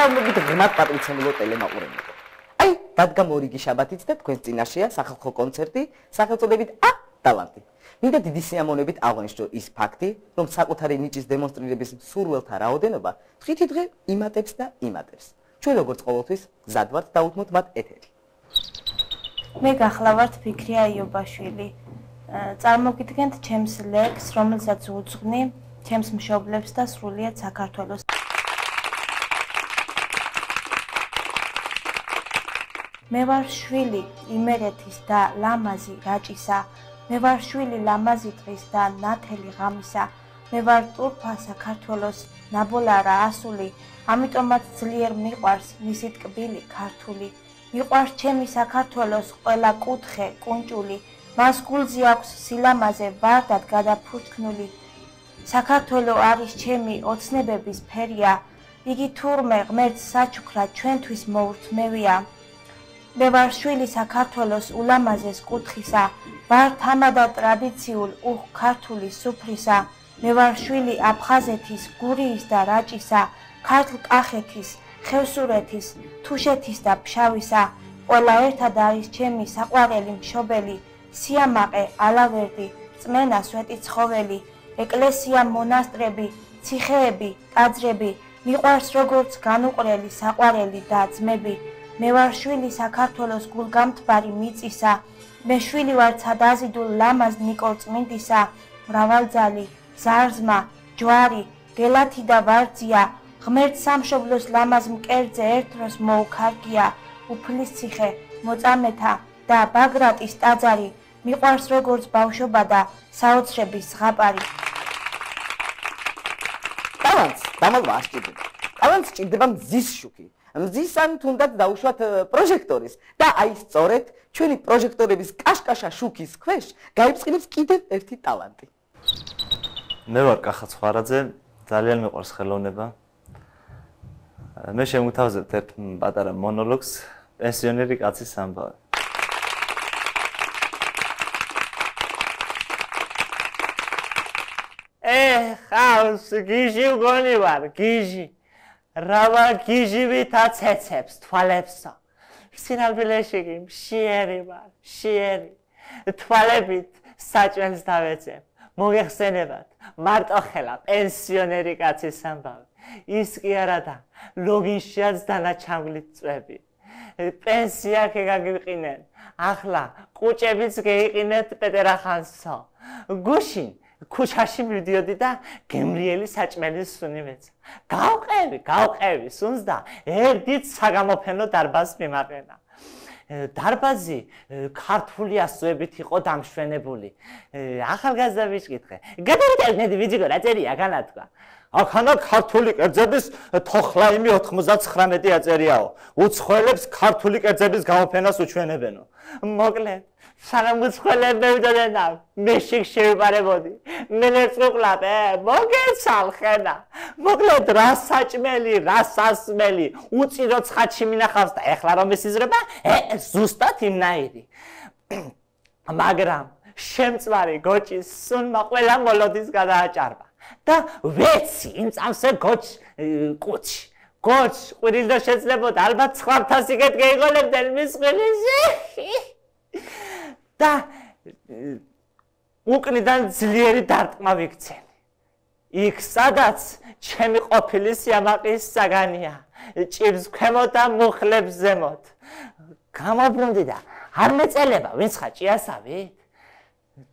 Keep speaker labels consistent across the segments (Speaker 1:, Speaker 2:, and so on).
Speaker 1: მოგესალმებით ღრმად პატრიცემულო ტელემაყურებელო. Აი, დადგა მორიგი შაბათიც და თქვენს წინაშეა სახალხო კონცერტი სახელწოდებით ტალანტი. მინდა დიდი სიამოვნებით აღვნიშნო ის ფაქტი, რომ საკუთარი ნიჭის დემონსტრირების მსურველთა რაოდენობა დღითიდღე იმატებს და იმატებს. ჩვენ როგორც ყოველთვის გზად ვართ დავუთმოთ მათ ეთერი.
Speaker 2: მე გახლავართ ფიქრი აიობაშვილი. წარმოგიდგენთ ჩემს ლექსს, რომელსაც უძღვნი ჩემს მშობლებს და სრულიად საქართველოს. მე ვარ შვილი იმერეთის და ლამაზი რაჭისა. მე ვარ შვილი ლამაზი ტყის და ნათელი ღამისა. მე ვარ ტურფა საქართველოს ნაბოლარა ასული. ამიტომაც ძლიერ მიყვარს მისი ტკბილი ქართული. მიყვარს ჩემი საქართველოს ყველა კუთხე კუნჭული. მას გულზე აქვს სილამაზე ვარდად გადაფურთქნული. საქართველო არის ჩემი ოცნებების ფერია. იგი თურმე ღმერთს საჩუქრად ჩვენთვის მოურთმევია. მე ვარ შვილი საქართველოს ულამაზეს კუთხისა. ვარ თამადა ტრადიციულ ქართული სუფრისა. მე ვარ შვილი აფხაზეთის, გურიის და რაჭისა, ქართლ-კახეთის, ხევსურეთის, თუშეთის და ფშავისა. ყველა ერთად არის ჩემი საყვარელი მშობელი. სიამაყე, ალავერდი, წმენა, სვეტიცხოველი, ეკლესია, მონასტრები, ციხეები, ტაძრები, მიყვარს როგორც განუყრელი საყვარელი და ძმები. მე ვარ შვილი საქართველოს გულგამთბარი მიწისა. მე შვილი ვარ ცადაზიდულ ლამაზ ნიკოლ წმინდისა. მრავალძალი, ზარზმა, ჯვარი, გელათი და ვარძია. ღმერთ სამშობლოს ლამაზ მკერდზე ერთდროს მოუქარგია. უფლისციხე, მოწამეთა და ბაგრატის ტაძარი. მიყვარს როგორც ბავშვობა და საოცრების ზღაპარი.
Speaker 1: ტალანტს დამალვა ასჭირდება. ტალანტს სჭირდება მზის შუქი. მზის ან თუნდაც დაუშვათ პროჟექტორის და აი სწორედ ჩვენი პროჟექტორების კაშკაშა შუქის ქვეშ გაიფსკნებს კიდევ ერთი ტალანტი.
Speaker 3: მე ვარ კახა ცხარაძე, ძალიან მიყვარს ხელოვნება. მე შემოგთავაზებთ ერთ პატარა მონოლოგს პენსიონერი კაცის ამბავი.
Speaker 4: ხავს გიჟი მგონი ვარ, გიჟი. რავა გიჟივით აცეცებს თვალებსო. სინამდვილეში კი მშიერი ვარ, მშიერი. თვალებით საჭმელს დავეცებ. მოგეხსენებათ, მარტო ხელა პენსიონერი კაცის ამბავი. ის კი არა და ლოგინშიაც დანაჩამგლით წვები. პენსია გაგიყინენ. ახლა კუჭებიც გეიყინეთ პეტერახანსო. გუშინ ქუჩაში მივდიოდი და გემრიელი საჭმელის სუნი მეცა. გავყევი სუნს და ერთით საგამოფენო დარბაზს მიმაყენა. დარბაზი ქართული ასოებით იყო დამშვენებული. ახალგაზრდა ვიშკითხე. გადავიტანეთ ვიძიგო რა წერია განათქვა. ახანა ქართული კერძების თოხლაიმი 99 აწერიაო. უცხოელებს ქართული კერძების გამოფენას უჩვენებენო. მოკლედ სანამ უცხოელებებდოდენა მე შიგ შევიპარებოდი. მე ლეწუყლაპე, მოგეცალხენა. მოკლედ რა საჭმელი, რა სასმელი, უწირო ცხადში მინახავს და ეხლა რომ ისიზრება, ზუსტად იმნაირი. მაგრამ შემწვარი გოჭის სუნმა ყველა მოლოდის გადააჭარბა. და ვეცი იმ წამსე კუჩი. გოჩ ყვირილდო შეძლებოდა, ალბათ სხვართან სიგეთ გეიღოლებდნენ მის ყვირილზე. და უკნიდან ძლიერი დარტყმა ვიქცენ. იქ სადაც ჩემი ყოფილი სიამაყის საგანია. ჭიბს ქვემოთ და მუხლებს ზემოთ. გამობრუნდი და არ მეწელება ვინც ხაჭიასავით.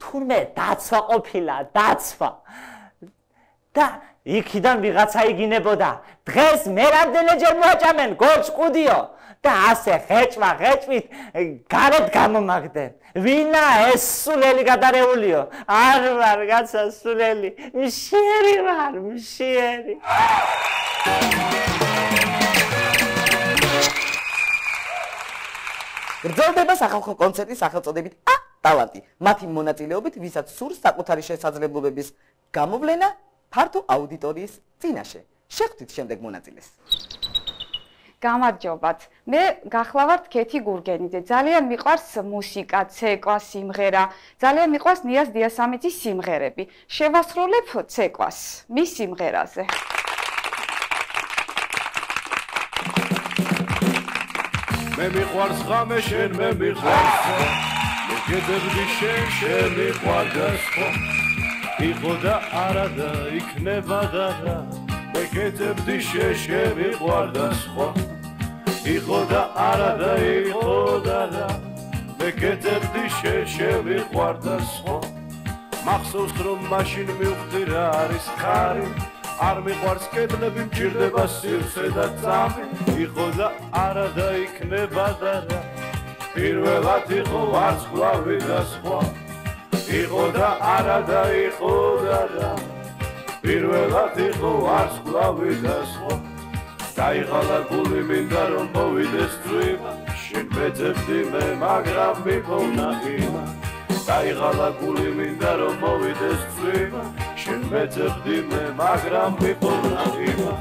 Speaker 4: თურმე დაცვა ყოფილა, დაცვა. და იქიდან ვიღაცა იგინებოდა. დღეს მე რამდენჯერ მოაჭამენ გოჩ ყუდიო. და ასე ღეჭვით გარეთ გამომაგდნენ. ვინა ეს სულელი გადარეულიო? არ ვარ გაცა სულელი, მშიერი ვარ, მშიერი.
Speaker 1: გრძელდება სახალხო კონცერტი სახელწოდებით ტალანტი. მათი მონაწილეობით, ვისაც სურს საკუთარი შესაძლებლობების გამოვლენა ფართო აუდიტორიის წინაშე. შეხვდით შემდეგ მონაწილეს.
Speaker 5: გამარჯობათ. მე გახლავართ ქეთი გურგენიძე. ძალიან მიყვარს მუსიკა, ცეკვა, სიმღერა. ძალიან მიყვარს ნიაზ დიასამიძის სიმღერები. შევასრულებ ცეკვას მის სიმღერაზე.
Speaker 6: მე მიყვარს ხამე შენ მე მიყვარს ხო მეკეთებდი შენ შემიყვარდას ხო იყო და არა და იქნება და რა მეკეთებდი შენ შემიყვარდას ხო იყო და არა და იყო და რა მეკეთებდი შენ შემიყვარდას ხო მახსოვს რომ მაშინ მივხვდი რა არის ხარი არ მიყვარს კედლები მჭირდება სივრცე და წამი იყო და არა და იქნება და რა პირველად იყო ვარსკვლავი და სხვა იყო და არა და იყო და რა პირველად იყო ვარსკვლავი და სხვა დაიღალა გული მინდა რომ მოვიდეს წვიმა შენ მეძებდი მე მაგრამ მიყოვნა იმა დაიღალა გული მინდა რომ მოვიდეს წვიმა შენ მეძებდი მე მაგრამ მიყოვნა იმა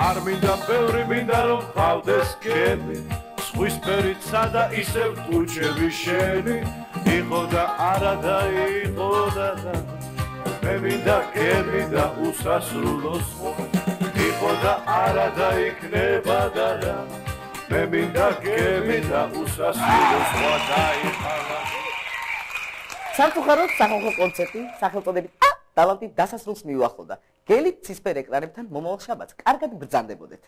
Speaker 6: არ მინდა ბევრი მინდა რომ ხავდეს კები სხვის ფერიცა და ისევ ტუჩები შენი იყო და არა და იყო და მე მინდა კები და უსასრულო სხვა იყო და არა და იქნება და რა მე მინდა კები და უსასრულო სხვა დაიხალა
Speaker 1: სამწუხაროდ სახალხო კონცერტი სახელწოდებით ტალანტი დასასრულს მიუახლოვდა. გელით ცისფერ ეკრანებთან მომავალ შაბათს კარგად ბრძანდებოდეთ.